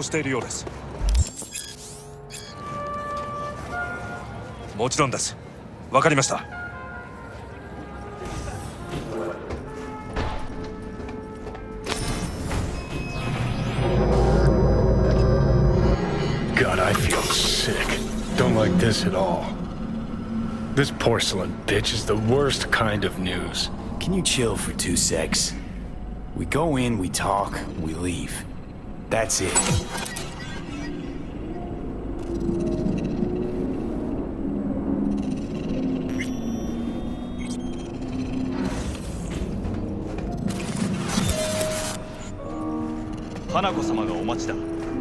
しているようです。もちろんです。わかりました。God, I feel sick. Don't like this at all. This porcelain bitch is the worst kind of news. Can you chill for 2 secs? We go in, we talk, we leave. That's it.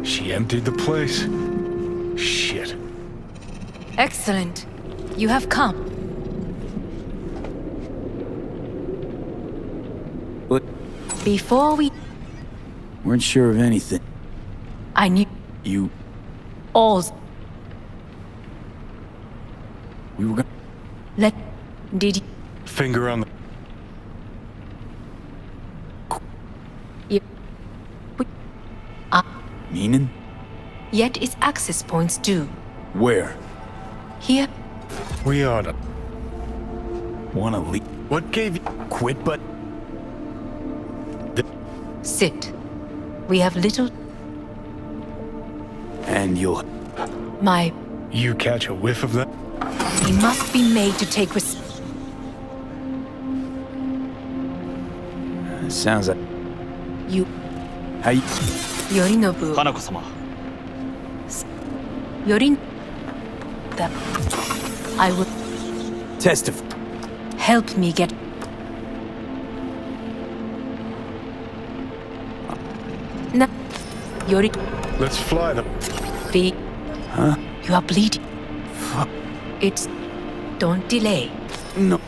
She emptied the place? Shit. Excellent. You have come. But Before we... weren't sure of anything. I knew You... all... we were gonna... Let... Did Finger on the... you... Meaning? Yet its access points do. Where? Here... We oughta... Wanna leave? What gave you... Quit, but... Sit. We have little... And you'll... My... You catch a whiff of that? We must be made to take Sounds like... You... How you... Yorinobu... 花子様 Yorin... That... I will... Testify. Help me get... Na... Yori... Let's fly them. V... Huh? You are bleeding. Fuck. It's... Don't delay. No.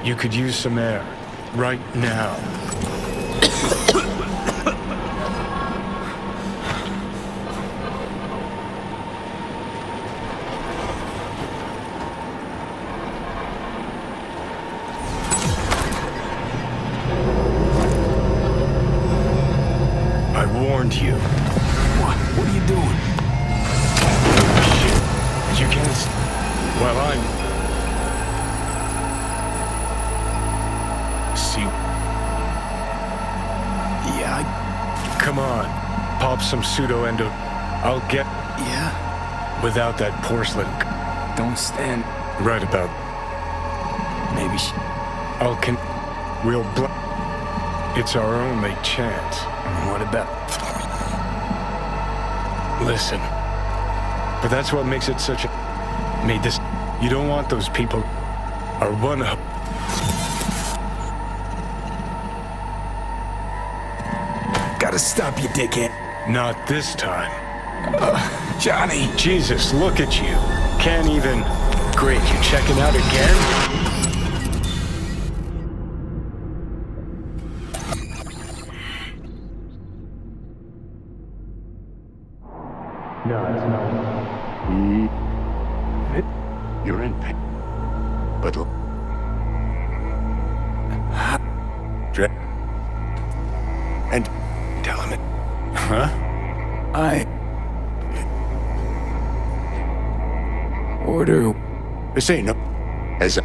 You could use some air. Right now. I warned you. What? What are you doing? Shit. You can't... Well, I'm... See... Yeah, Come on. Pop some pseudo-endo... I'll get... Yeah? Without that porcelain... Don't stand... Right about... Maybe I'll con... We'll It's our only chance. What about... Listen. But that's what makes it such a... Made this... You don't want those people... Are one... Gotta stop you, dickhead. Not this time. Johnny! Jesus, look at you. Can't even... Great, you checking out again? No, it's not. You're in pain. But and Tell him it. Huh? Order... this ain't no as a...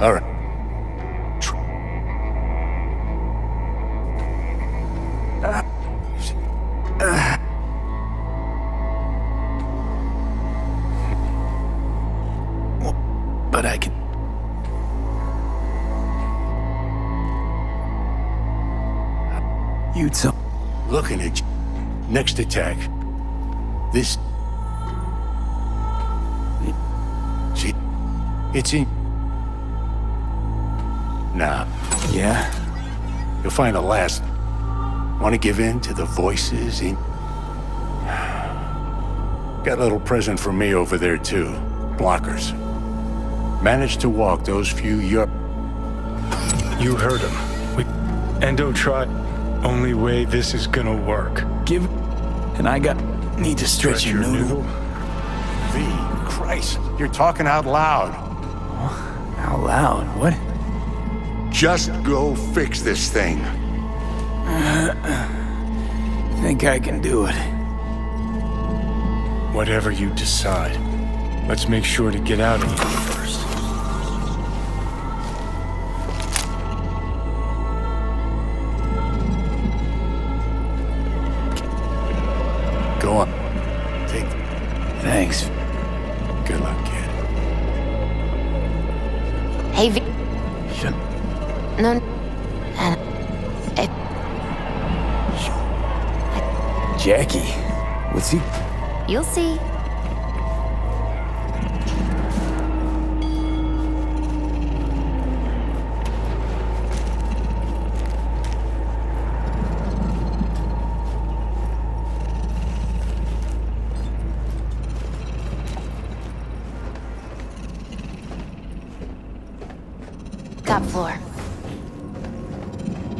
All right. But I can... You tell... Looking at you. Next attack. This. See, it's in. Nah, Yeah? you'll find a last. Want to give in to the voices in? Got a little present for me over there too. Blockers. Managed to walk those few You heard him. Endo tried. Only way this is gonna work. Give... And I got... Need to stretch your noodle. V, Christ, you're talking out loud. Out loud? What? Just go fix this thing. Think I can do it. Whatever you decide. Let's make sure to get out of here first. Go on. Take. Thanks. Good luck, kid. Hey, V. Shut. No. Jackie, what's he? You'll see. Top floor.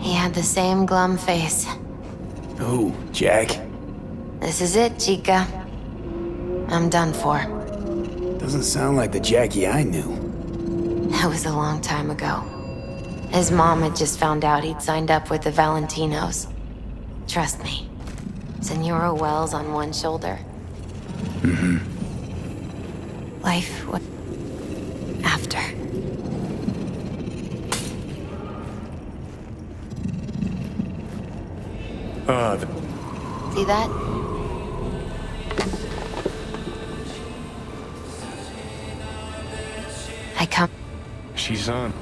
He had the same glum face. Who, Jack? This is it, Chica. I'm done for. Doesn't sound like the Jackie I knew. That was a long time ago. His mom had just found out he'd signed up with the Valentinos. Trust me. Senora Wells on one shoulder. Mm-hmm. Life after. See that? I come. She's on.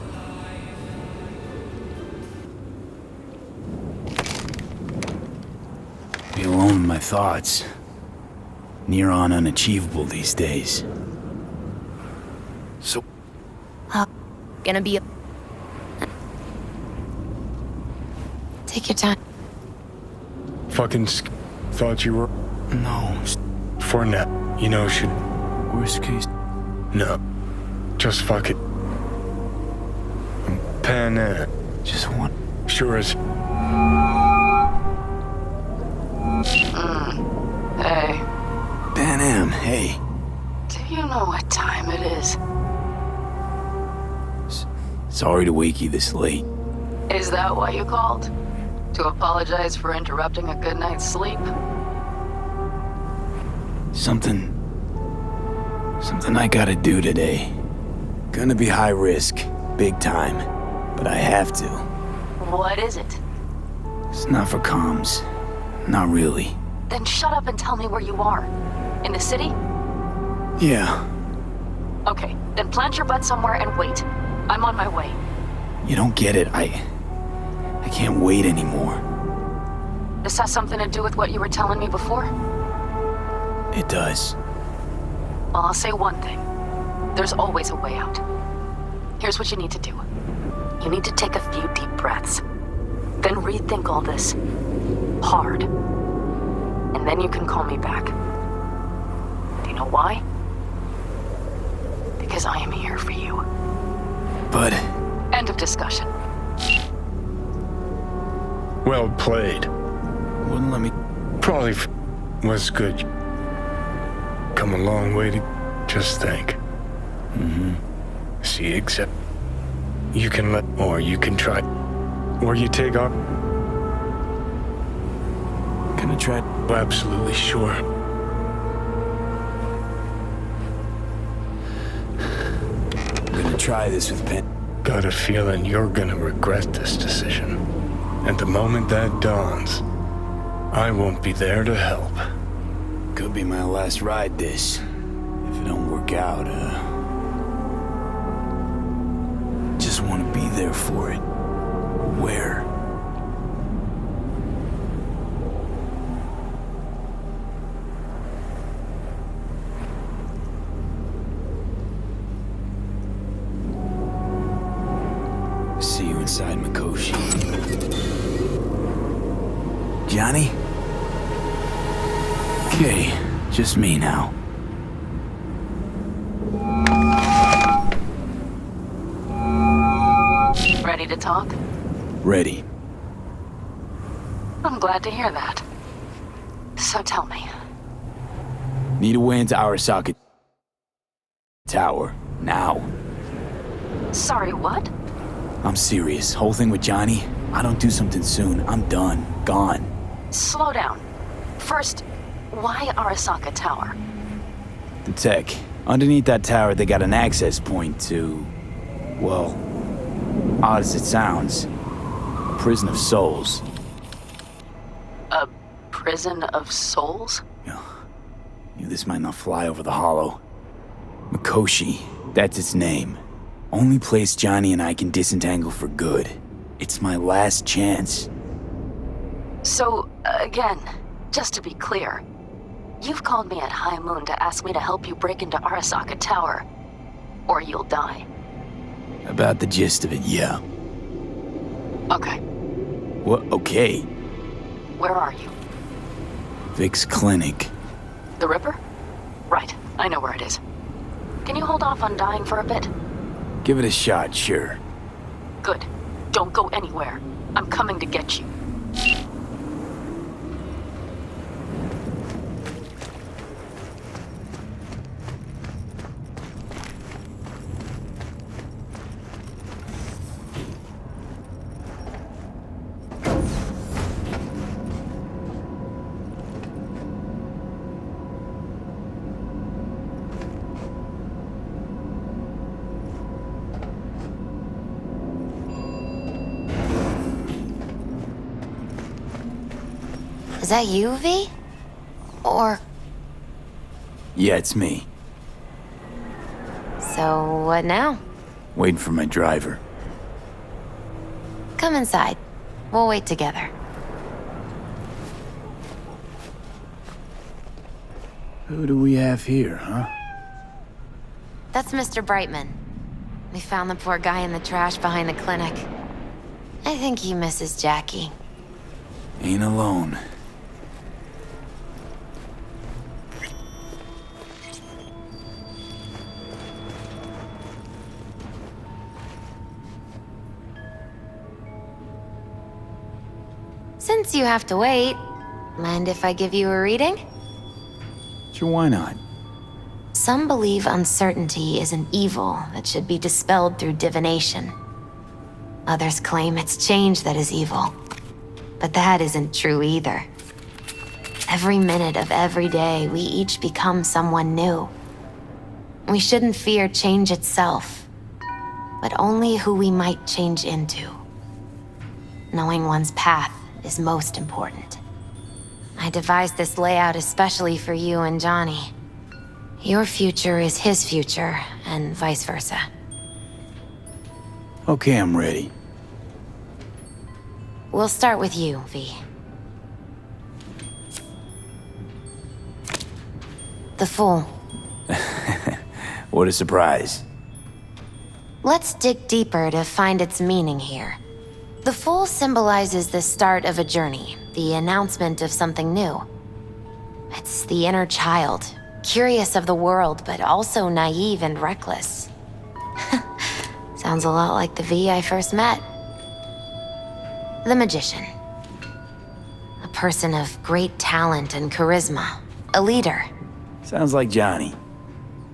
Be alone with my thoughts. Near on unachievable these days. So, Gonna be. Take your time. Fucking thought you were. no. For now. You know, should. Worst case. No. Just fuck it. Panam. Just one. Sure as. Hey, Panam, hey. do you know what time it is? Sorry to wake you this late. Is that why you called? To apologize for interrupting a good night's sleep? Something I gotta do today. Gonna be high risk, big time, but I have to. What is it? It's not for comms. Not really. Then shut up and tell me where you are. In the city? Yeah, Okay, then plant your butt somewhere and wait. I'm on my way. you don't get it. I can't wait anymore. This has something to do with what you were telling me before? It does. Well, I'll say one thing. There's always a way out. Here's what you need to do. You need to take a few deep breaths. Then rethink all this. Hard. And then you can call me back. Do you know why? Because I am here for you. But End of discussion. Well played. wouldn't let me. Probably was good. Come a long way to just think. Mm-hmm. See, except you can let, or you can try, or you take off. Gonna try. Absolutely sure. Gonna try this with Pen. Got a feeling you're gonna regret this decision. And the moment that dawns, I won't be there to help. Could be my last ride this. If it don't work out, just want to be there for it. Where? See you inside Mikoshi. Johnny? Okay, just me now. Ready to talk? Ready. I'm glad to hear that. So tell me, Need a way into Arasaka Tower. Now. sorry, what? I'm serious. Whole thing with Johnny, I don't do something soon, I'm done. Gone. Slow down. First, why Arasaka Tower? The tech. Underneath that tower, they got an access point to... well, odd as it sounds, a prison of souls. A prison of souls? This might not fly over the hollow. Mikoshi, that's its name. Only place Johnny and I can disentangle for good. It's my last chance. So, again, just to be clear, you've called me at high moon to ask me to help you break into Arasaka Tower, or you'll die. About the gist of it, yeah. Okay. What? Okay. Where are you? Vic's clinic. The Ripper? Right, I know where it is. Can you hold off on dying for a bit? Give it a shot, sure. Good. Don't go anywhere. I'm coming to get you. Is that you, V? Or... Yeah, it's me. so what now? Waiting for my driver. Come inside. We'll wait together. Who do we have here, huh? That's Mr. Brightman. We found the poor guy in the trash behind the clinic. I think he misses Jackie. Ain't alone. Since you have to wait, mind if I give you a reading? Sure, why not? Some believe uncertainty is an evil that should be dispelled through divination. Others claim it's change that is evil. But that isn't true either. Every minute of every day, we each become someone new. We shouldn't fear change itself, but only who we might change into. Knowing one's path is most important. I devised this layout especially for you and Johnny. Your future is his future, and vice versa. Okay, I'm ready. We'll start with you, V. The Fool. What a surprise. Let's dig deeper to find its meaning here. The Fool symbolizes the start of a journey, the announcement of something new. It's the inner child, curious of the world, but also naive and reckless. Sounds a lot like the V I first met. The Magician. A person of great talent and charisma. A leader. Sounds like Johnny.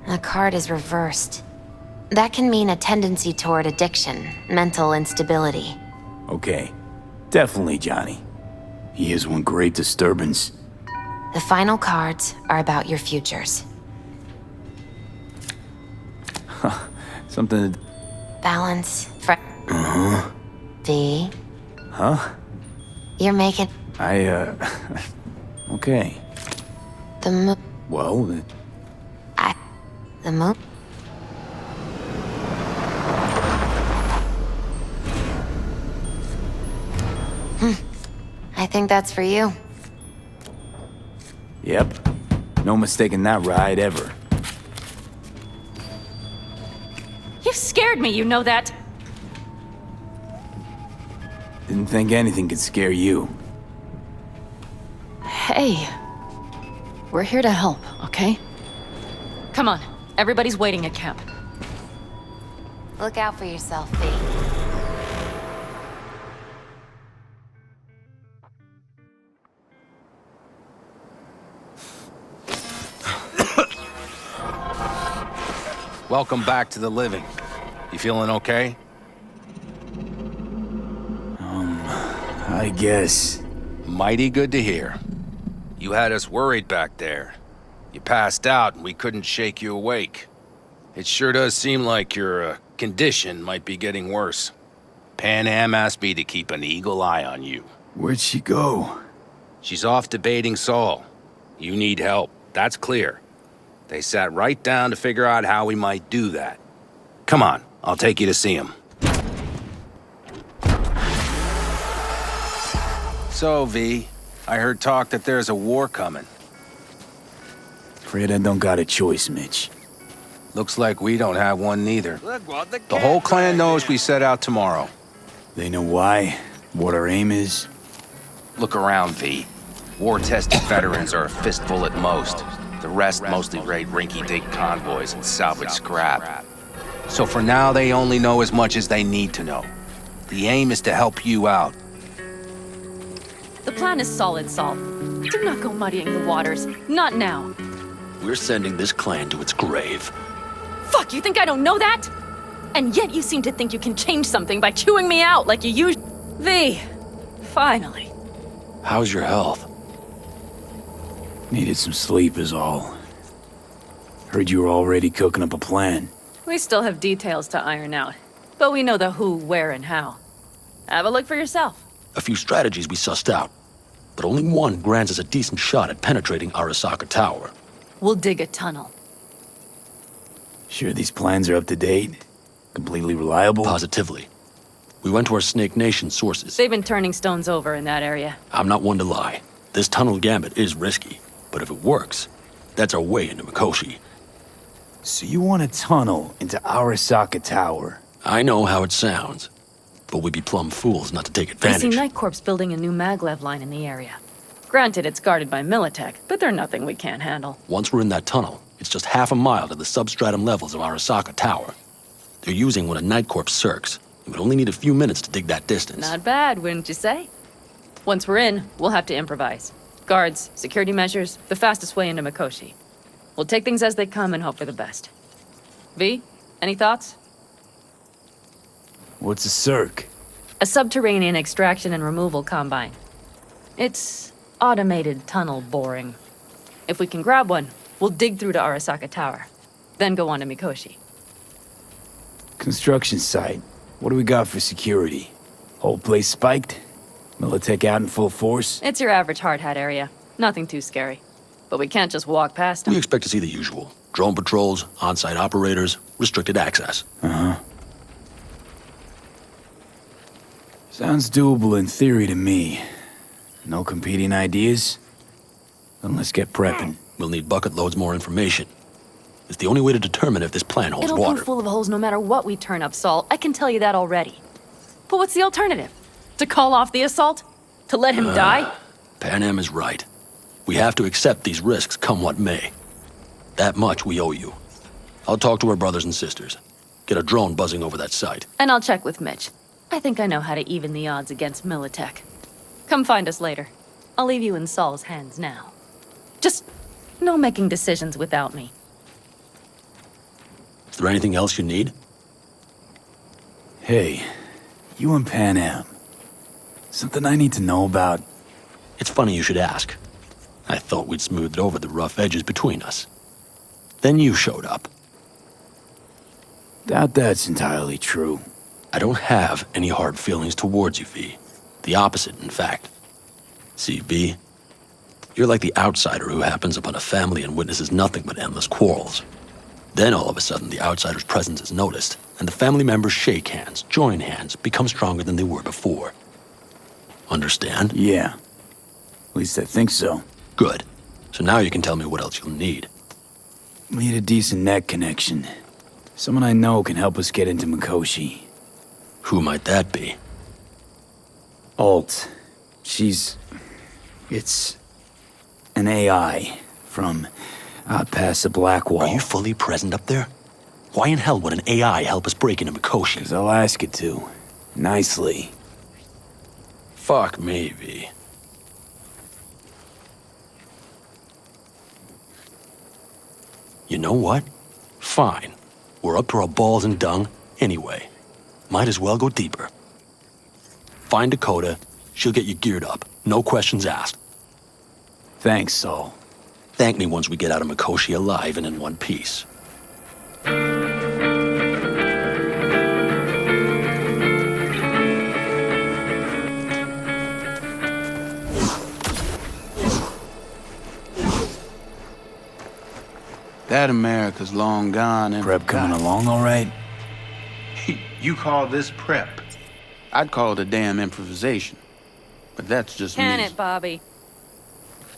The card is reversed. That can mean a tendency toward addiction, mental instability. Okay. Definitely Johnny. He is one great disturbance. The final cards are about your futures. Something to... Balance, V. Huh? You're making Okay. the move. Well, The move. I think that's for you. yep. No mistaking that ride ever. You scared me, you know that? Didn't think anything could scare you. Hey. We're here to help, okay? Come on. Everybody's waiting at camp. Look out for yourself, V. Welcome back to the living. You feeling okay? I guess. Mighty good to hear. You had us worried back there. You passed out and we couldn't shake you awake. It sure does seem like your condition might be getting worse. Panam asked me to keep an eagle eye on you. Where'd she go? She's off debating Saul. You need help, that's clear. They sat right down to figure out how we might do that. Come on, I'll take you to see him. So, V, I heard talk that there's a war coming. Afraid I don't got a choice, Mitch. Looks like we don't have one neither. The whole clan knows we set out tomorrow. They know why, what our aim is. Look around, V. War-tested veterans are a fistful at most. The rest mostly raid rinky-dink convoys and salvage scrap. So for now, they only know as much as they need to know. The aim is to help you out. The plan is solid, Saul. Do not go muddying the waters. Not now. We're sending this clan to its grave. Fuck, you think I don't know that? And yet you seem to think you can change something by chewing me out like you usually... V, finally. How's your health? Needed some sleep is all. Heard you were already cooking up a plan. We still have details to iron out, but we know the who, where, and how. Have a look for yourself. A few strategies we sussed out, but only one grants us a decent shot at penetrating Arasaka Tower. We'll dig a tunnel. Sure these plans are up to date? Completely reliable? Positively. We went to our Snake Nation sources. They've been turning stones over in that area. I'm not one to lie. This tunnel gambit is risky, but if it works, that's our way into Mikoshi. So you want a tunnel into Arasaka Tower? I know how it sounds, but we'd be plumb fools not to take I advantage. see Night Corps building a new maglev line in the area. Granted, it's guarded by Militech, but they're nothing we can't handle. Once we're in that tunnel, it's just half a mile to the substratum levels of Arasaka Tower. They're using one of Night Corps circs. It would only need a few minutes to dig that distance. Not bad, wouldn't you say? Once we're in, we'll have to improvise. Guards, security measures, the fastest way into Mikoshi. We'll take things as they come and hope for the best. V, any thoughts? What's a circ? A subterranean extraction and removal combine. It's automated tunnel boring. If we can grab one, we'll dig through to Arasaka Tower, then go on to Mikoshi. Construction site. What do we got for security? Whole place spiked? Militech out in full force? It's your average hard hat area. Nothing too scary. But we can't just walk past them. We expect to see the usual. Drone patrols, on-site operators, restricted access. Uh-huh. Sounds doable in theory to me. No competing ideas? Then let's get prepping. We'll need bucket loads more information. It's the only way to determine if this plan holds It'll water. prove full of holes no matter what we turn up, Saul. I can tell you that already. But what's the alternative? To call off the assault? To let him die? Panam is right. We have to accept these risks come what may. That much we owe you. I'll talk to our brothers and sisters. Get a drone buzzing over that site. And I'll check with Mitch. I think I know how to even the odds against Militech. Come find us later. I'll leave you in Saul's hands now. Just no making decisions without me. Is there anything else you need? Hey, you and Panam. Something I need to know about? It's funny you should ask. I thought we'd smoothed over the rough edges between us. Then you showed up. Doubt that's entirely true. I don't have any hard feelings towards you, V. The opposite, in fact. See, V, you're like the outsider who happens upon a family and witnesses nothing but endless quarrels. Then all of a sudden the outsider's presence is noticed, and the family members shake hands, join hands, become stronger than they were before. Understand? Yeah. At least I think so. Good. So now you can tell me what else you'll need. Need a decent net connection. Someone I know can help us get into Mikoshi. Who might that be? Alt. It's an AI from past the Black Wall. Are you fully present up there? Why in hell would an AI help us break into Mikoshi? 'Cause I'll ask it to. Nicely. Fuck me, V. You know what? Fine. We're up to our balls in dung anyway. Might as well go deeper. Find Dakota, She'll get you geared up. No questions asked. Thanks, Saul. Thank me once we get out of Mikoshi alive and in one piece. That America's long gone and Prep coming along all right? You call this prep? I'd call it a damn improvisation. But that's just Can me. it, Bobby?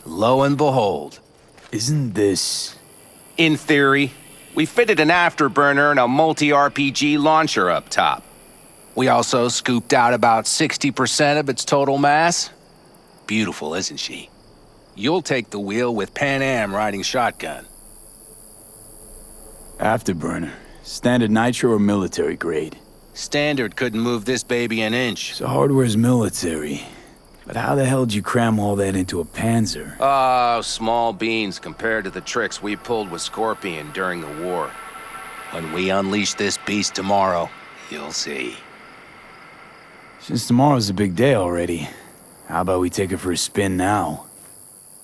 Lo and behold. Isn't this... In theory, we fitted an afterburner and a multi-RPG launcher up top. We also scooped out about 60% of its total mass. Beautiful, isn't she? You'll take the wheel with Panam riding shotgun. Afterburner? Standard nitro or military grade? Standard couldn't move this baby an inch. So hardware's military. But how the hell did you cram all that into a Panzer? Oh, small beans compared to the tricks we pulled with Scorpion during the war. When we unleash this beast tomorrow, you'll see. Since tomorrow's a big day already, how about we take her for a spin now?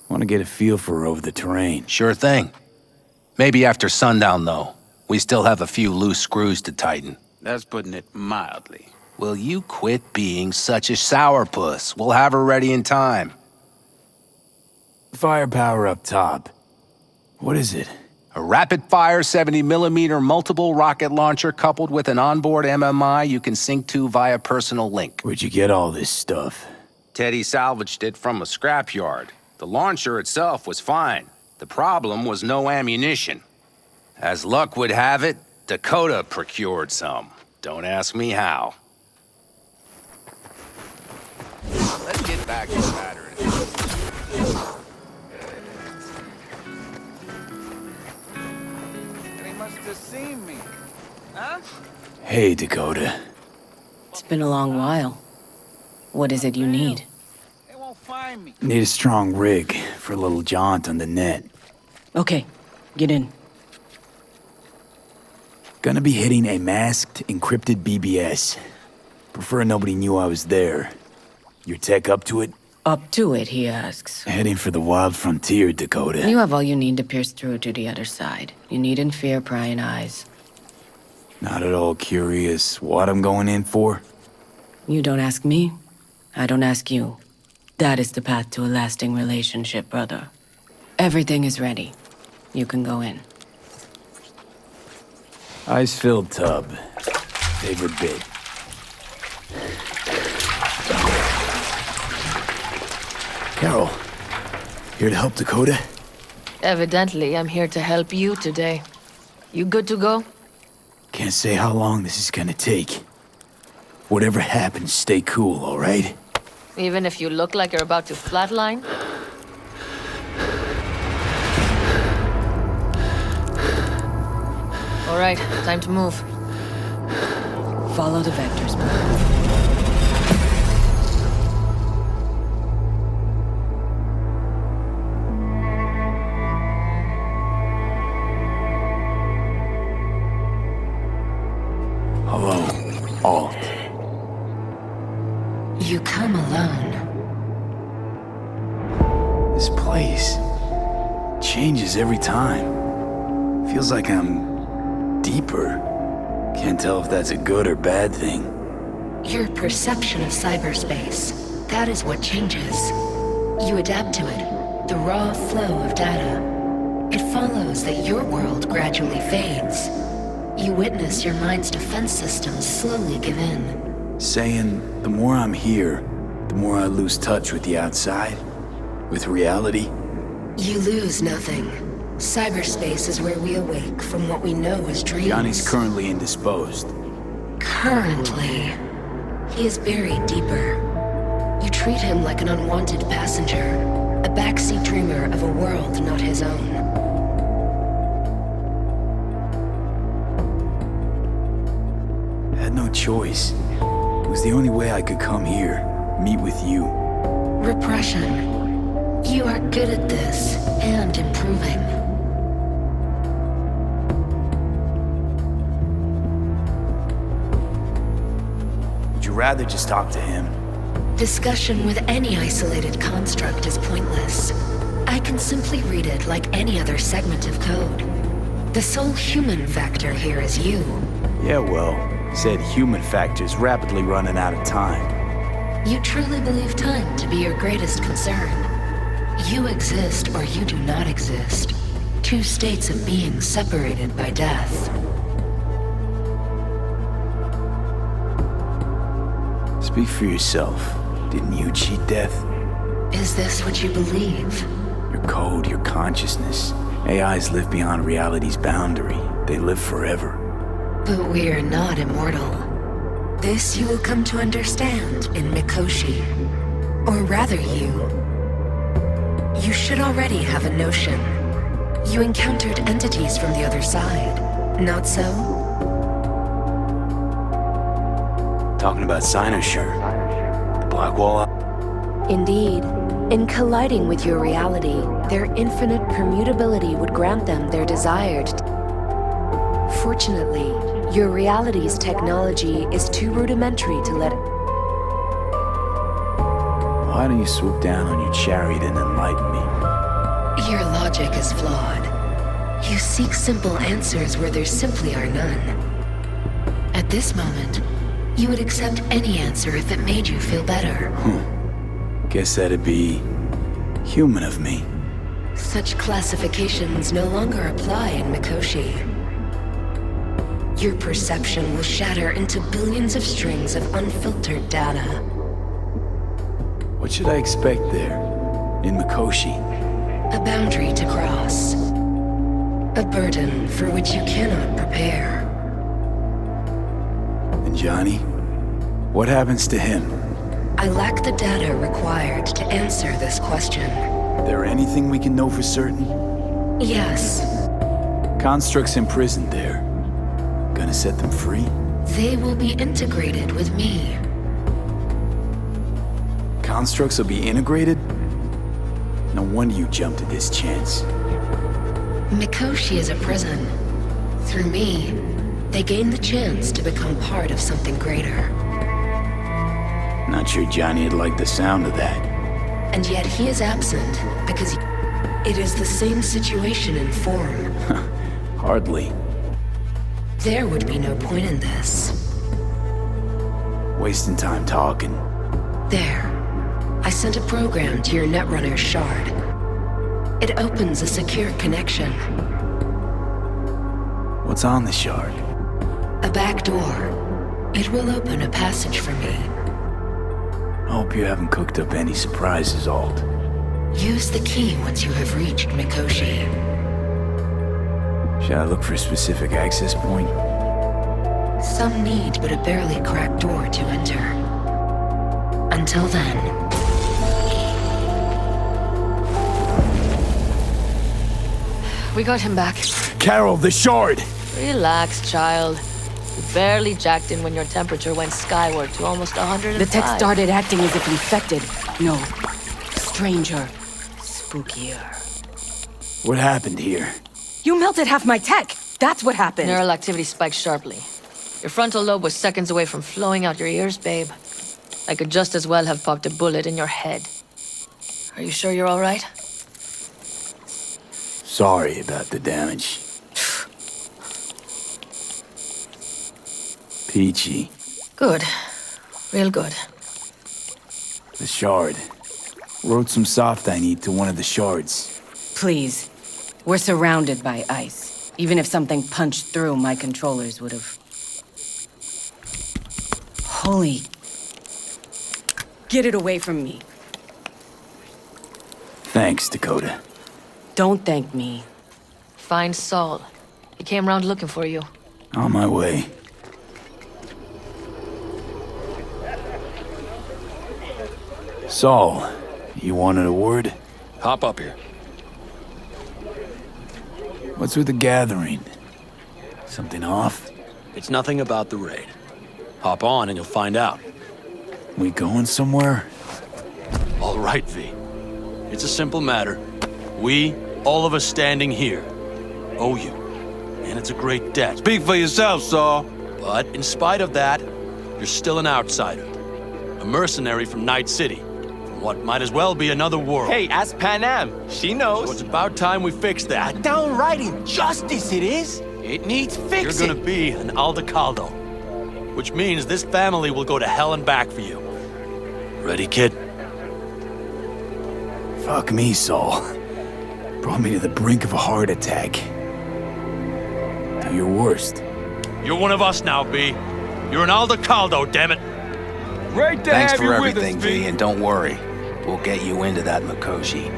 Want to get a feel for her over the terrain. Sure thing. Maybe after sundown, though. We still have a few loose screws to tighten. That's putting it mildly. Will you quit being such a sourpuss? We'll have her ready in time. Firepower up top. What is it? A rapid-fire 70mm multiple rocket launcher coupled with an onboard MMI you can sync to via personal link. Where'd you get all this stuff? Teddy salvaged it from a scrapyard. The launcher itself was fine. The problem was no ammunition. As luck would have it, Dakota procured some. Don't ask me how. Let's get back to the matter. They must have seen me. Huh? Hey, Dakota. It's been a long while. What is it you need? They won't find me. Need a strong rig for a little jaunt on the net. Okay, get in. Gonna be hitting a masked, encrypted BBS. Prefer nobody knew I was there. Your tech up to it? Up to it, he asks. Heading for the wild frontier, Dakota. You have all you need to pierce through to the other side. You needn't fear prying eyes. Not at all curious what I'm going in for? You don't ask me, I don't ask you. That is the path to a lasting relationship, brother. Everything is ready. You can go in. Ice-filled tub. Favorite bit. Carol, here to help Dakota? Evidently, I'm here to help you today. You good to go? Can't say how long this is gonna take. Whatever happens, stay cool, all right? Even if you look like you're about to flatline? All right, time to move. Follow the vectors, brother. Hello, Alt. You come alone. This place changes every time. Feels like I'm deeper. Can't tell if that's a good or bad thing. Your perception of cyberspace, that is what changes. You adapt to it, the raw flow of data. It follows that your world gradually fades. You witness your mind's defense systems slowly give in. Saying the more I'm here, the more I lose touch with the outside, with reality. You lose nothing. Cyberspace is where we awake from what we know as dreams. Johnny's currently indisposed. Currently. He is buried deeper. You treat him like an unwanted passenger, a backseat dreamer of a world not his own. Had no choice. It was the only way I could come here, meet with you. Repression. You are good at this, and improving. Would you rather just talk to him? Discussion with any isolated construct is pointless. I can simply read it like any other segment of code. The sole human factor here is you. Yeah, well, said human factor's rapidly running out of time. You truly believe time to be your greatest concern. You exist or you do not exist. Two states of being separated by death. Speak for yourself. Didn't you cheat death? Is this what you believe? Your code, your consciousness. AIs live beyond reality's boundary. They live forever. But we are not immortal. This you will come to understand in Mikoshi. Or rather you should already have a notion. You encountered entities from the other side, not so? Talking about Cynosure. The Black Wall. Indeed. In colliding with your reality, their infinite permutability would grant them their desired. Fortunately, your reality's technology is too rudimentary to let. Why don't you swoop down on your chariot and enlighten me? Your logic is flawed. You seek simple answers where there simply are none. At this moment, you would accept any answer if it made you feel better. Guess that'd be human of me. Such classifications no longer apply in Mikoshi. Your perception will shatter into billions of strings of unfiltered data. What should I expect there, in Mikoshi? A boundary to cross. A burden for which you cannot prepare. And Johnny? What happens to him? I lack the data required to answer this question. There anything we can know for certain? Yes. Constructs imprisoned there. Gonna set them free? They will be integrated with me. Constructs will be integrated? No wonder you jumped at this chance. Mikoshi is a prison. Through me, they gain the chance to become part of something greater. Not sure Johnny'd like the sound of that. And yet he is absent because it is the same situation in form. Hardly. There would be no point in this. Wasting time talking. There. I sent a program to your Netrunner's shard. It opens a secure connection. What's on the shard? A back door. It will open a passage for me. I hope you haven't cooked up any surprises, Alt. Use the key once you have reached Mikoshi. Should I look for a specific access point? Some need but a barely cracked door to enter. Until then... We got him back. Carol, the shard! Relax, child. You barely jacked in when your temperature went skyward to almost 105. The tech started acting as if infected. No. Stranger. Spookier. What happened here? You melted half my tech! That's what happened! Neural activity spiked sharply. Your frontal lobe was seconds away from flowing out your ears, babe. I could just as well have popped a bullet in your head. Are you sure you're all right? Sorry about the damage. Peachy. Good. Real good. The shard. Wrote some soft I need to one of the shards. Please. We're surrounded by ice. Even if something punched through, my controllers would have... Holy... Get it away from me. Thanks, Dakota. Don't thank me. Find Saul. He came round looking for you. On my way. Saul, you wanted a word? Hop up here. What's with the gathering? Something off? It's nothing about the raid. Hop on and you'll find out. We going somewhere? All right, V. It's a simple matter. We, all of us standing here, owe you. And it's a great debt. Speak for yourself, Saul. But in spite of that, you're still an outsider. a mercenary from Night City, from what might as well be another world. Hey, ask Panam. She knows. So it's about time we fix that. A downright injustice it is. It needs fixing. You're gonna be an Aldecaldo, which means this family will go to hell and back for you. Ready, kid? Fuck me, Saul. Brought me to the brink of a heart attack. Do your worst. You're one of us now, B. You're an Aldecaldo, damn it. Great to Thanks have for you everything, with us, V, and don't worry. We'll get you into that Mikoshi.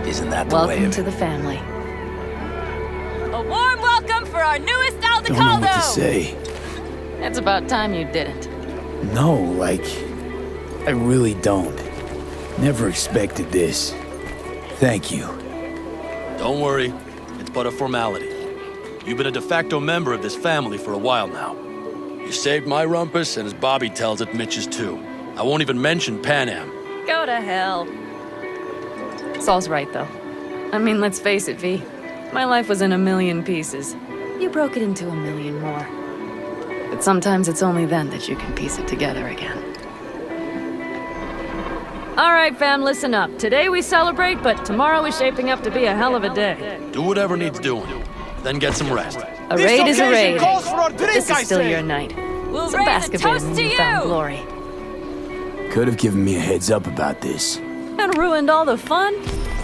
Isn't that the way Welcome of to it? the family. A warm welcome for our newest Don't know what to Aldecaldo! say. It's about time you didn't. No, like, I really don't. Never expected this. Thank you. Don't worry, it's but a formality. You've been a de facto member of this family for a while now. You saved my rumpus, and as Bobby tells it, Mitch's too. I won't even mention Panam. Go to hell. Saul's right, though. I mean, let's face it, V. My life was in a million pieces. You broke it into a million more. But sometimes it's only then that you can piece it together again. All right, fam, listen up. Today we celebrate, but tomorrow is shaping up to be a hell of a day. Do whatever needs doing, then get some rest. A raid is a raid. calls for a But drink, this I is still say. your night. We'll So raise bask a a bit in toast to newfound you! glory. Could have given me a heads up about this. And ruined all the fun?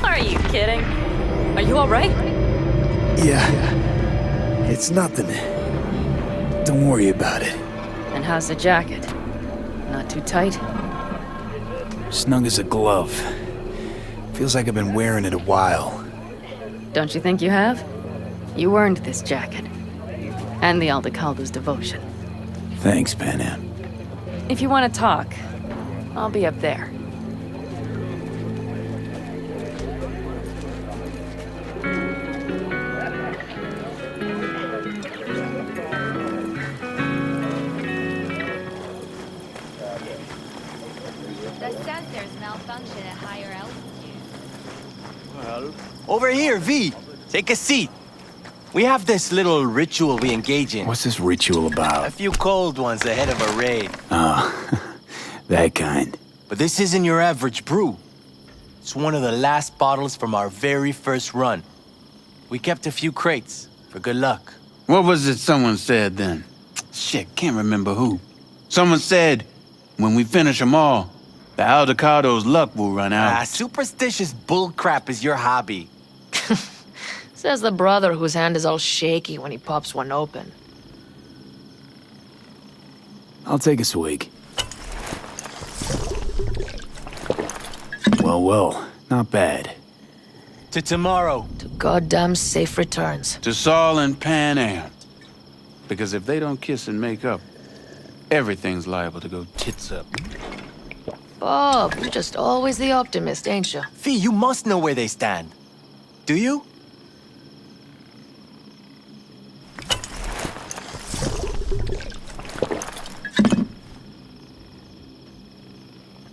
Are you kidding? Are you all right? Yeah. It's nothing. Don't worry about it. And how's the jacket? Not too tight? Snug as a glove. Feels like I've been wearing it a while. Don't you think you have? You earned this jacket. And the Aldecaldo's devotion. Thanks, Panam. If you want to talk, I'll be up there. That says there's malfunction at higher altitude. Well, over here, V. Take a seat. We have this little ritual we engage in. What's this ritual A about? few cold ones ahead of a raid. Ah, that kind. But this isn't your average brew. It's one of the last bottles from our very first run. We kept a few crates for good luck. What was it someone said then? Shit, can't remember who. Someone said, when we finish them all, the Aldecaldo's luck will run out. Superstitious bullcrap is your hobby. Says the brother whose hand is all shaky when he pops one open. I'll take a swig. Well, not bad. To tomorrow. To goddamn safe returns. To Saul and Panam. Because if they don't kiss and make up, everything's liable to go tits up. Bob, you're just always the optimist, ain't you? Fee, you must know where they stand. Do you?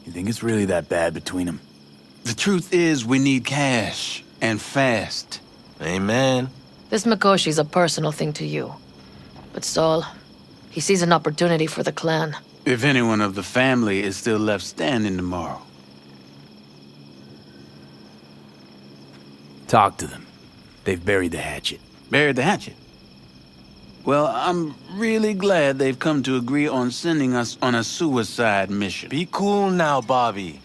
You think it's really that bad between them? The truth is, we need cash. And fast. Amen. This Mikoshi's a personal thing to you. But Saul, he sees an opportunity for the clan. If anyone of the family is still left standing tomorrow. Talk to them. They've buried the hatchet. Buried the hatchet? Well, I'm really glad they've come to agree on sending us on a suicide mission. Be cool now, Bobby.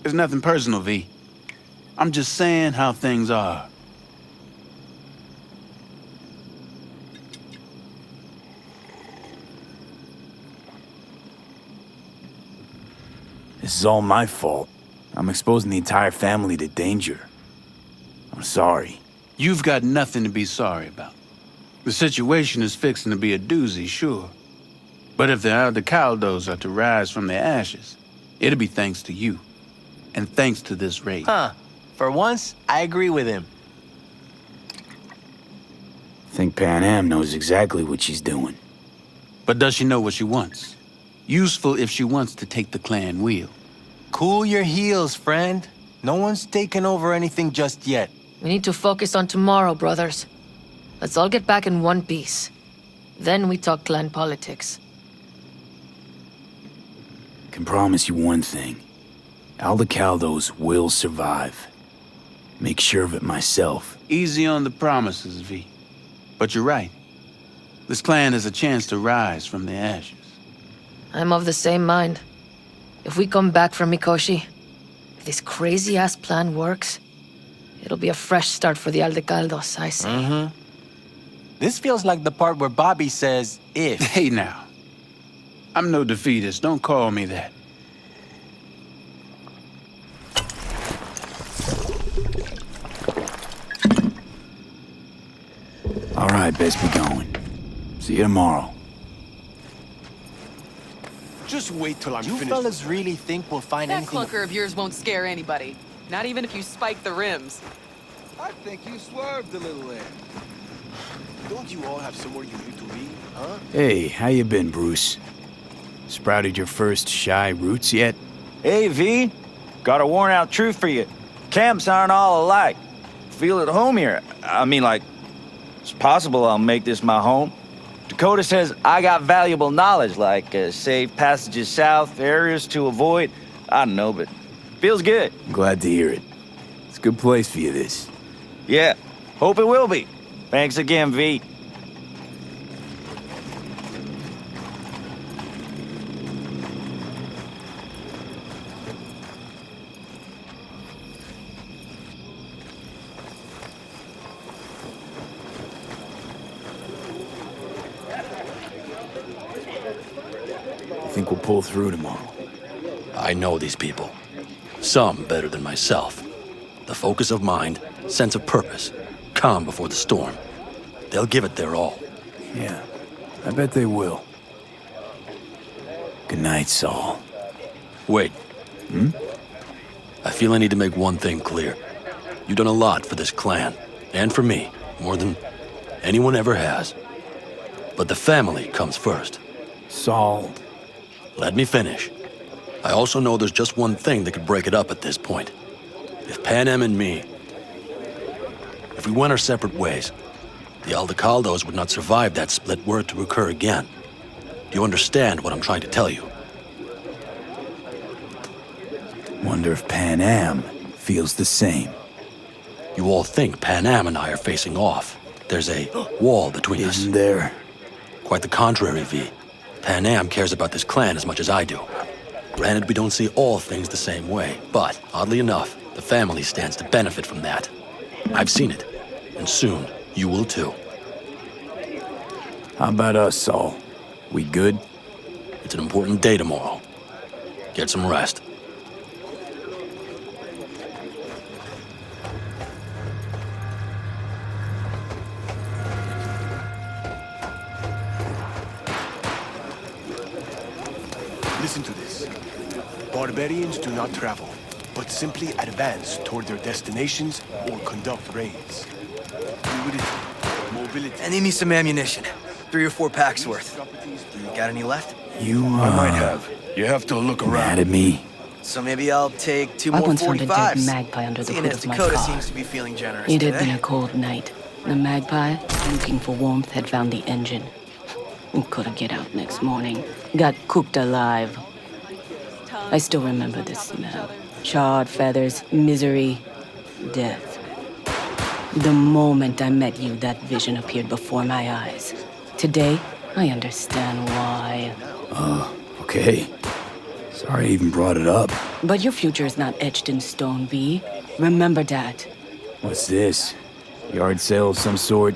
There's nothing personal, V. I'm just saying how things are. This is all my fault. I'm exposing the entire family to danger. I'm sorry. You've got nothing to be sorry about. The situation is fixing to be a doozy, sure. But if the Aldecaldos are to rise from their ashes, it'll be thanks to you. And thanks to this raid. Huh. For once, I agree with him. I think Panam knows exactly what she's doing. But does she know what she wants? Useful if she wants to take the clan wheel. Cool your heels, friend. No one's taken over anything just yet. We need to focus on tomorrow, brothers. Let's all get back in one piece. Then we talk clan politics. can promise you one thing. Aldecaldos will survive. Make sure of it myself. Easy on the promises, V. But you're right. This clan has a chance to rise from the ashes. I'm of the same mind. If we come back from Mikoshi, if this crazy-ass plan works, it'll be a fresh start for the Aldecaldos, I say. Mm-hmm. This feels like the part where Bobby says, if. Hey now. I'm no defeatist, don't call me that. All right, best be going. See you tomorrow. Just wait till I'm You finished. fellas really think we'll find That anything? clunker of yours won't scare anybody. Not even if you spike the rims. I think you swerved a little there. Don't you all have somewhere you need to be, huh? Hey, how you been, Bruce? Sprouted your first shy roots yet? Hey, V. Got a worn-out truth for you. Camps aren't all alike. Feel at home here. I mean, like, it's possible I'll make this my home. Dakota says I got valuable knowledge, like safe passages south, areas to avoid. I don't know, but feels good. I'm glad to hear it. It's a good place for you, this. Yeah, hope it will be. Thanks again, V. I think we'll pull through tomorrow. I know these people. Some better than myself. The focus of mind, sense of purpose, calm before the storm. They'll give it their all. Yeah, I bet they will. Good night, Saul. Wait. I feel I need to make one thing clear. You've done a lot for this clan, and for me, more than anyone ever has. But the family comes first. Saul. Let me finish. I also know there's just one thing that could break it up at this point. If Panam and me... If we went our separate ways, the Aldecaldos would not survive that split were it to occur again. Do you understand what I'm trying to tell you? Wonder if Panam feels the same. You all think Panam and I are facing off. There's a wall between us. Isn't there? Quite the contrary, V. Panam cares about this clan as much as I do. Granted, we don't see all things the same way, but, oddly enough, the family stands to benefit from that. I've seen it, and soon you will too. How about us, Saul? We good? It's an important day tomorrow. Get some rest. Listen to this. Barbarians do not travel, but simply advance toward their destinations or conduct raids. Fluidity, mobility. I need me some ammunition. 3 or 4 packs worth. You got any left? You, I might have. You have to look around. Mad at me? So maybe I'll take 2 I more once found a dead 45s. magpie under the Seeing hood as of my Dakota car. seems to be feeling generous It had today. been a cold night. The magpie, looking for warmth, had found the engine. Couldn't get out next morning. Got cooked alive. I still remember the smell. Charred feathers, misery, death. The moment I met you, that vision appeared before my eyes. Today, I understand why. Okay. Sorry I even brought it up. But your future is not etched in stone, V. Remember that. What's this? Yard sale of some sort?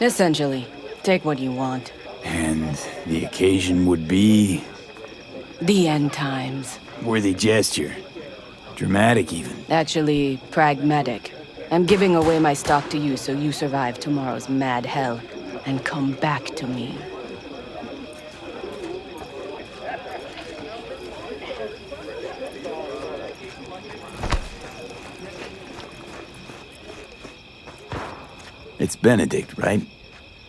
Essentially, take what you want. And the occasion would be... The end times. Worthy gesture. Dramatic, even. Actually, pragmatic. I'm giving away my stock to you so you survive tomorrow's mad hell and come back to me. It's Benedict, right?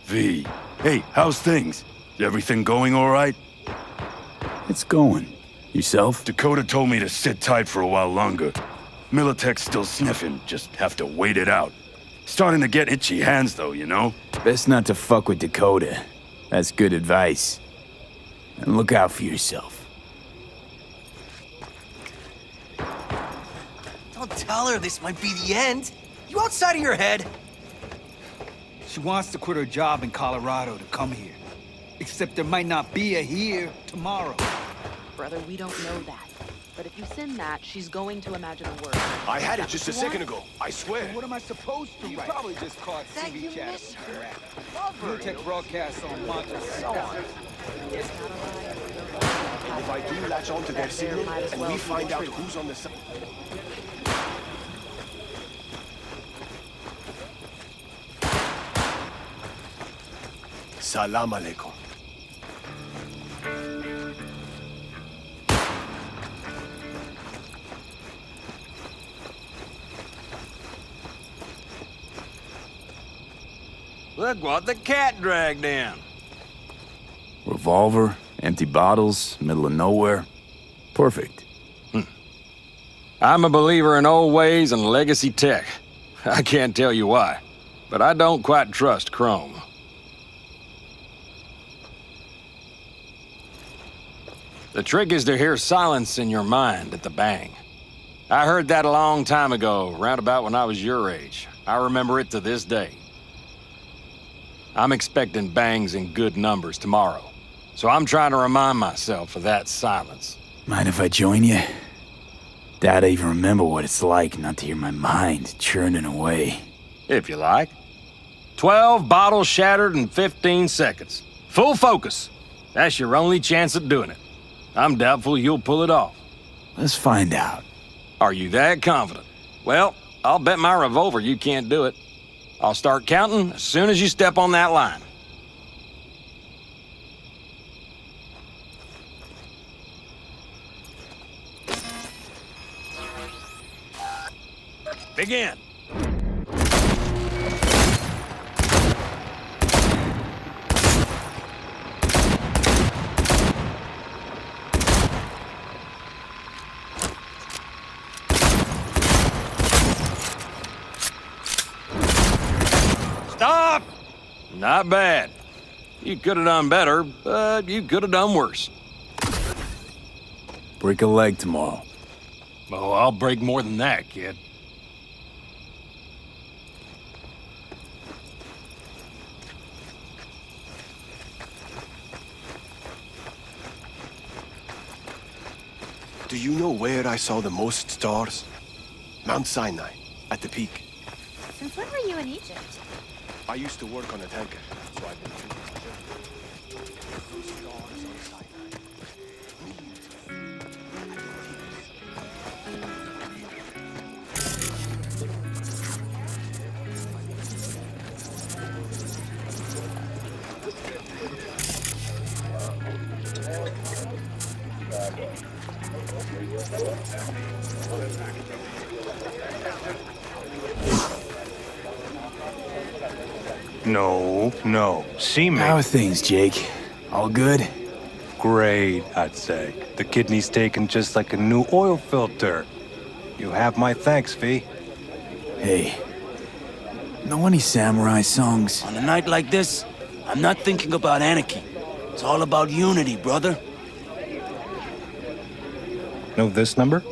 V. Hey, how's things? Everything going all right? It's going. Yourself? Dakota told me to sit tight for a while longer. Militech's still sniffing, just have to wait it out. Starting to get itchy hands though, you know? Best not to fuck with Dakota. That's good advice. And look out for yourself. Don't tell her this might be the end. You outside of your head? She wants to quit her job in Colorado to come here. Except there might not be a here tomorrow. Brother, we don't know that. But if you send that, she's going to imagine a word. I had it just a second ago, I swear. What am I supposed to write? You probably just caught That TV you chat. miss her. Militech broadcasts on Monte. So on. If I do latch onto their signal and we find out who's on the side... Salam alaikum. Look what the cat dragged in. Revolver, empty bottles, middle of nowhere. Perfect. I'm a believer in old ways and legacy tech. I can't tell you why, but I don't quite trust Chrome. The trick is to hear silence in your mind at the bang. I heard that a long time ago, round about when I was your age. I remember it to this day. I'm expecting bangs in good numbers tomorrow, so I'm trying to remind myself of that silence. Mind if I join you? Doubt I even remember what it's like not to hear my mind churning away. If you like. 12 bottles shattered in 15 seconds. Full focus. That's your only chance at doing it. I'm doubtful you'll pull it off. Let's find out. Are you that confident? Well, I'll bet my revolver you can't do it. I'll start counting as soon as you step on that line. Begin. Stop! Not bad. You could have done better, but you could have done worse. Break a leg tomorrow. Oh, I'll break more than that, kid. Do you know where I saw the most stars? Mount Sinai, at the peak. Since when were you in Egypt? I used to work on a tanker, so I've been through this. Those stars on Sinai. No. See me. How are things, Jake? All good? Great, I'd say. The kidney's taken just like a new oil filter. You have my thanks, V. Hey, know any samurai songs? On a night like this, I'm not thinking about anarchy. It's all about unity, brother. Know this number?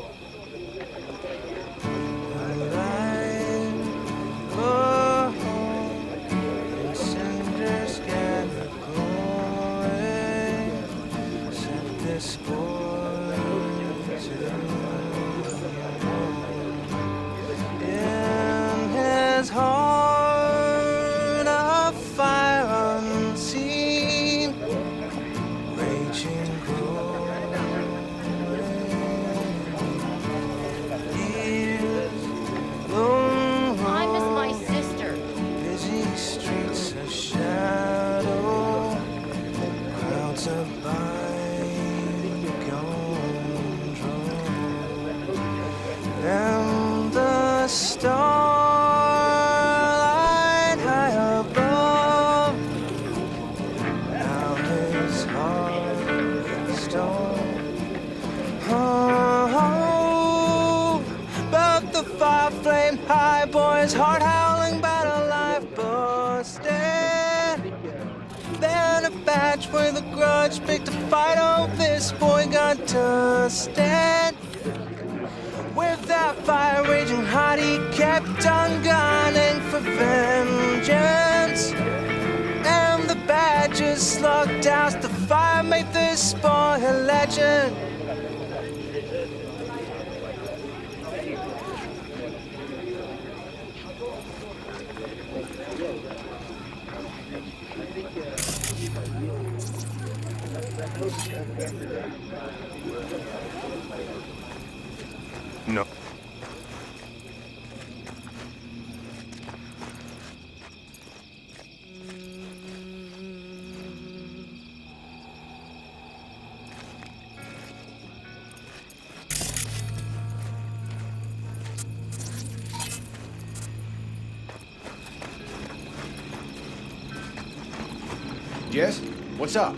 Starlight high above. Now his heart stone. Oh, but the fire flame high, boy's heart howling, battle life busted. Then a batch with a grudge picked a fight. Oh, this boy got dusted. With with that fire raging hot, he kept on gunning for vengeance. And the badgers slugged out the fire, made this boy a legend. No. Jess, what's up?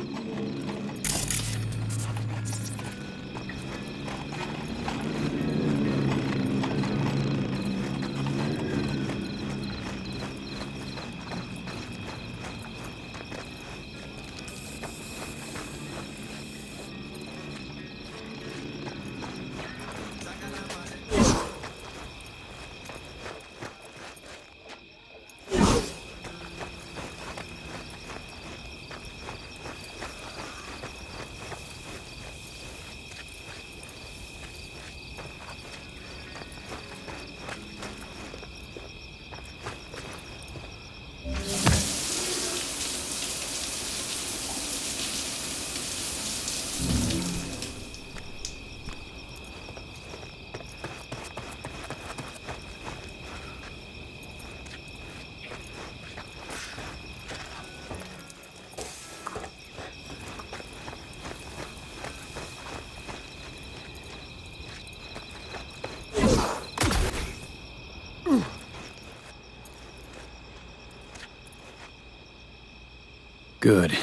Good.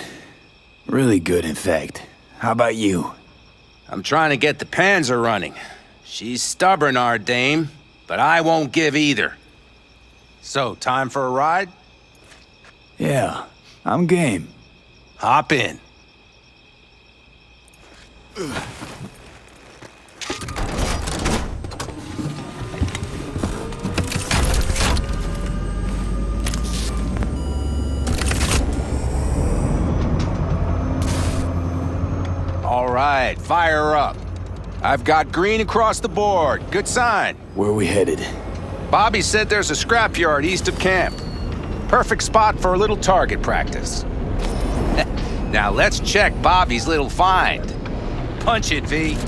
Really good, in fact. How about you? I'm trying to get the Panzer running. She's stubborn, our dame, but I won't give either. So, time for a ride? Yeah, I'm game. Hop in. All right, fire up. I've got green across the board. Good sign. Where are we headed? Bobby said there's a scrapyard east of camp. Perfect spot for a little target practice. Now let's check Bobby's little find. Punch it, V. Does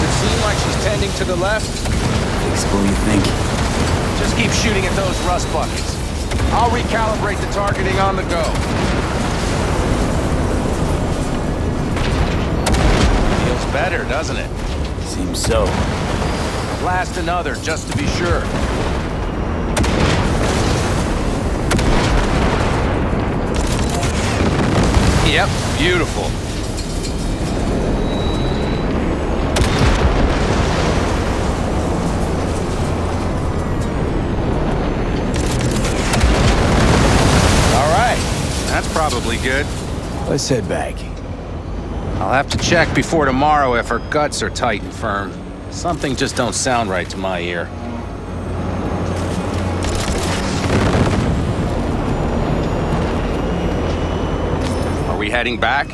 it seem like she's tending to the left? Fixable, you think? Just keep shooting at those rust buckets. I'll recalibrate the targeting on the go. Feels better, doesn't it? Seems so. Blast another, just to be sure. Yep, beautiful. That's probably good. Let's head back. I'll have to check before tomorrow if her guts are tight and firm. Something just don't sound right to my ear. Are we heading back?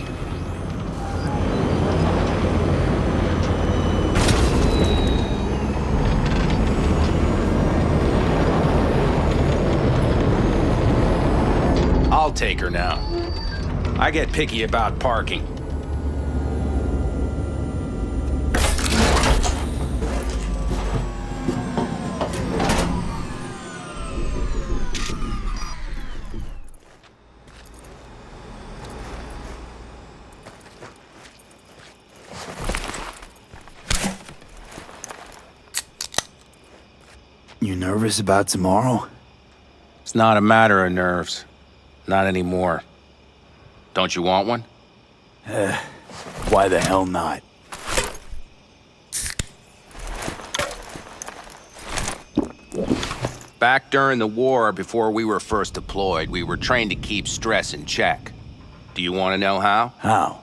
I'll take her now. I get picky about parking. You nervous about tomorrow? It's not a matter of nerves. Not anymore. Don't you want one? Why the hell not? Back during the war, before we were first deployed, we were trained to keep stress in check. Do you want to know how? How?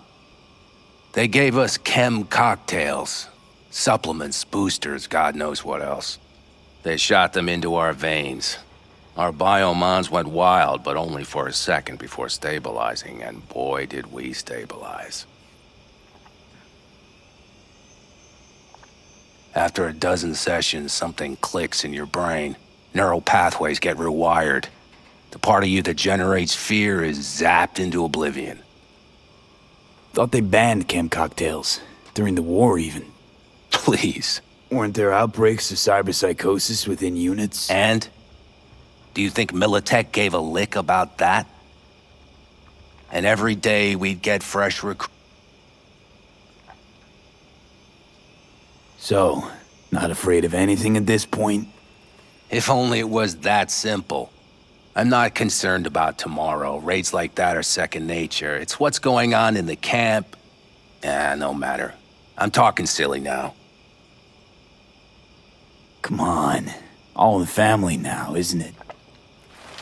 They gave us chem cocktails. Supplements, boosters, God knows what else. They shot them into our veins. Our biomons went wild, but only for a second before stabilizing, and boy did we stabilize. After a dozen sessions, something clicks in your brain. Neural pathways get rewired. The part of you that generates fear is zapped into oblivion. Thought they banned chem cocktails. During the war, even. Please. Weren't there outbreaks of cyberpsychosis within units? And? Do you think Militech gave a lick about that? And every day we'd get fresh recruits. So, not afraid of anything at this point? If only it was that simple. I'm not concerned about tomorrow. Raids like that are second nature. It's what's going on in the camp. No matter. I'm talking silly now. Come on. All in the family now, isn't it?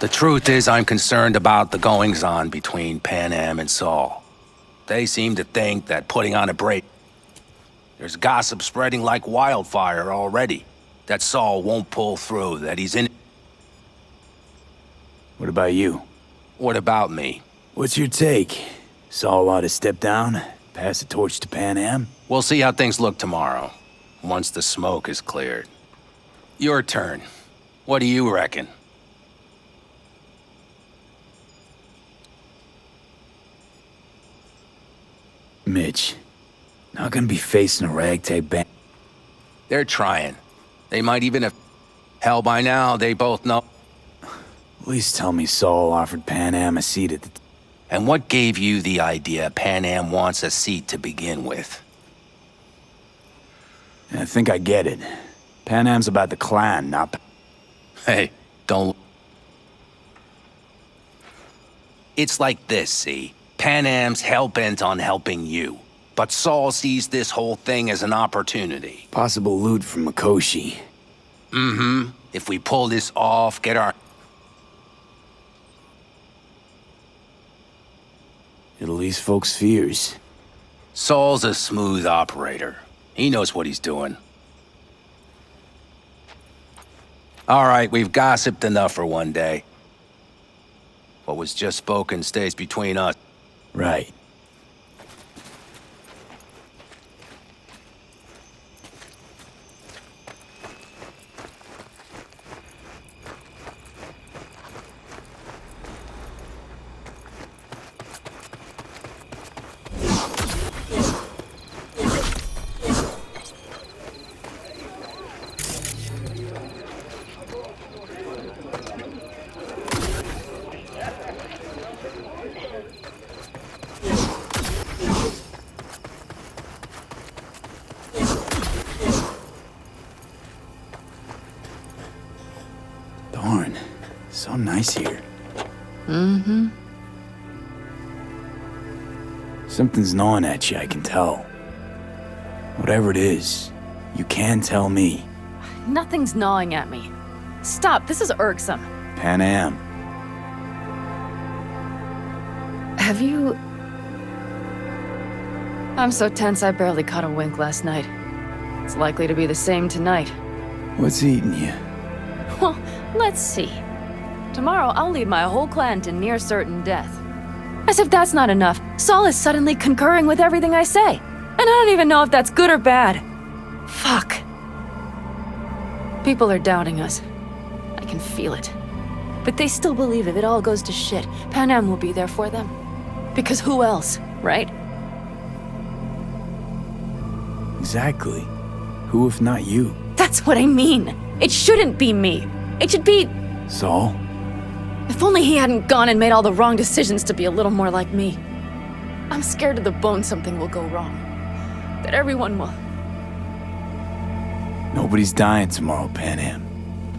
The truth is, I'm concerned about the goings-on between Panam and Saul. They seem to think that putting on a break... There's gossip spreading like wildfire already. That Saul won't pull through, that he's in... What about you? What about me? What's your take? Saul ought to step down, pass the torch to Panam? We'll see how things look tomorrow, once the smoke is cleared. Your turn. What do you reckon? Mitch, not gonna be facing a ragtag band. They're trying. They might even have... Hell, by now, they both know... At least tell me Saul offered Panam a seat at the... And what gave you the idea Panam wants a seat to begin with? I think I get it. Panam's about the clan, not... Hey, don't... It's like this, see? Panam's hell-bent on helping you. But Saul sees this whole thing as an opportunity. Possible loot from Mikoshi. Mm-hmm. If we pull this off, get our... It'll ease folks' fears. Saul's a smooth operator. He knows what he's doing. All right, we've gossiped enough for one day. What was just spoken stays between us. Right. Darn. So nice here. Mm-hmm. Something's gnawing at you, I can tell. Whatever it is, you can tell me. Nothing's gnawing at me. Stop, this is irksome. Panam. Have you... I'm so tense I barely caught a wink last night. It's likely to be the same tonight. What's eating you? Well, let's see. Tomorrow I'll lead my whole clan to near certain death. As if that's not enough, Saul is suddenly concurring with everything I say. And I don't even know if that's good or bad. Fuck. People are doubting us. I can feel it. But they still believe if it all goes to shit, Panam will be there for them. Because who else, right? Exactly. Who if not you? That's what I mean. It shouldn't be me. It should be... Saul? If only he hadn't gone and made all the wrong decisions to be a little more like me. I'm scared to the bone something will go wrong. That everyone will... Nobody's dying tomorrow, Panam.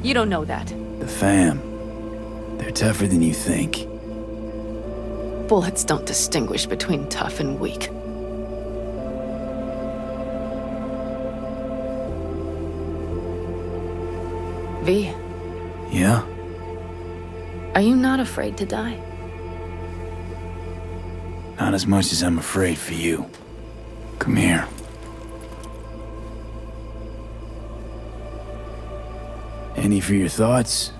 You don't know that. The fam. They're tougher than you think. Bullets don't distinguish between tough and weak. V, Yeah? Are you not afraid to die? Not as much as I'm afraid for you. Come here. Any for your thoughts?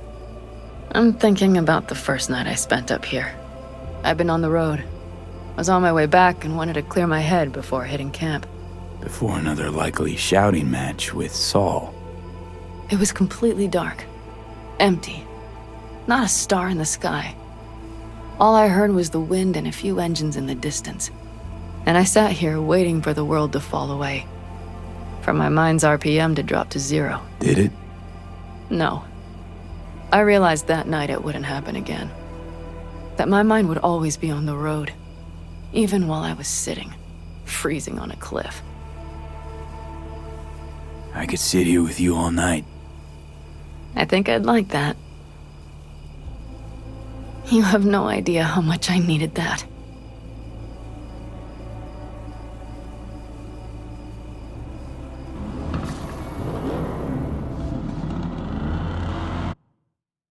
I'm thinking about the first night I spent up here. I've been on the road. I was on my way back and wanted to clear my head before hitting camp. Before another likely shouting match with Saul. It was completely dark. Empty. Not a star in the sky. All I heard was the wind and a few engines in the distance. And I sat here waiting for the world to fall away. For my mind's RPM to drop to 0. Did it? No. I realized that night it wouldn't happen again. That my mind would always be on the road. Even while I was sitting, freezing on a cliff. I could sit here with you all night. I think I'd like that. You have no idea how much I needed that.